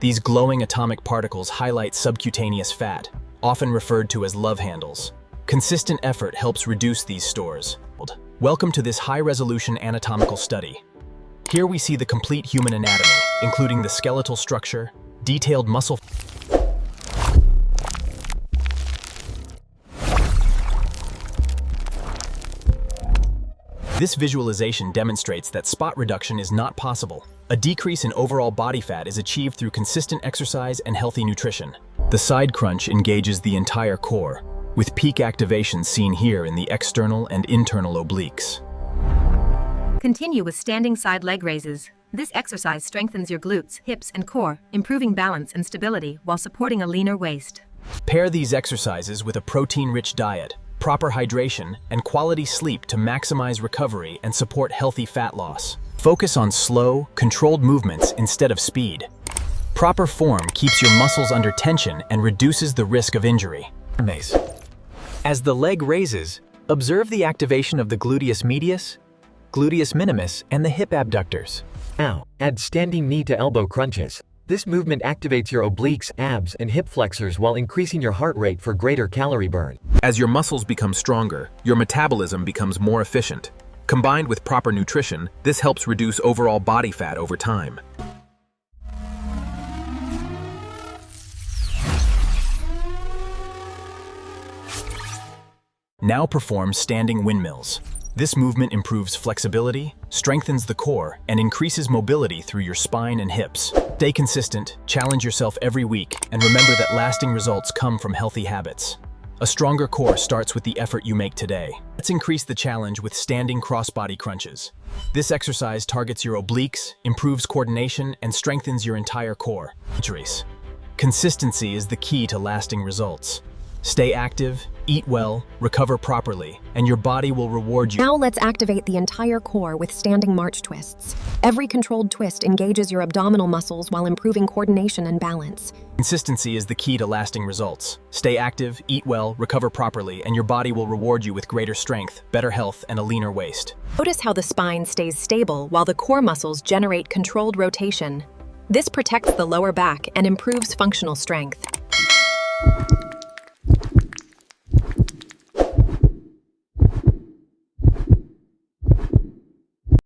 These glowing atomic particles highlight subcutaneous fat, often referred to as love handles. Consistent effort helps reduce these stores. Welcome to this high-resolution anatomical study. Here we see the complete human anatomy, including the skeletal structure, detailed muscle. This visualization demonstrates that spot reduction is not possible. A decrease in overall body fat is achieved through consistent exercise and healthy nutrition. The side crunch engages the entire core, with peak activation seen here in the external and internal obliques. Continue with standing side leg raises. This exercise strengthens your glutes, hips, and core, improving balance and stability while supporting a leaner waist. Pair these exercises with a protein-rich diet, proper hydration, and quality sleep to maximize recovery and support healthy fat loss. Focus on slow, controlled movements instead of speed. Proper form keeps your muscles under tension and reduces the risk of injury. As the leg raises, observe the activation of the gluteus medius, gluteus minimus, and the hip abductors. Now, add standing knee to elbow crunches. This movement activates your obliques, abs, and hip flexors while increasing your heart rate for greater calorie burn. As your muscles become stronger, your metabolism becomes more efficient. Combined with proper nutrition, this helps reduce overall body fat over time. Now perform standing windmills. This movement improves flexibility, strengthens the core, and increases mobility through your spine and hips. Stay consistent, challenge yourself every week, and remember that lasting results come from healthy habits. A stronger core starts with the effort you make today. Let's increase the challenge with standing crossbody crunches. This exercise targets your obliques, improves coordination, and strengthens your entire core. Consistency is the key to lasting results. Stay active, eat well, recover properly, and your body will reward you. Now let's activate the entire core with standing march twists. Every controlled twist engages your abdominal muscles while improving coordination and balance. Consistency is the key to lasting results. Stay active, eat well, recover properly, and your body will reward you with greater strength, better health, and a leaner waist. Notice how the spine stays stable while the core muscles generate controlled rotation. This protects the lower back and improves functional strength.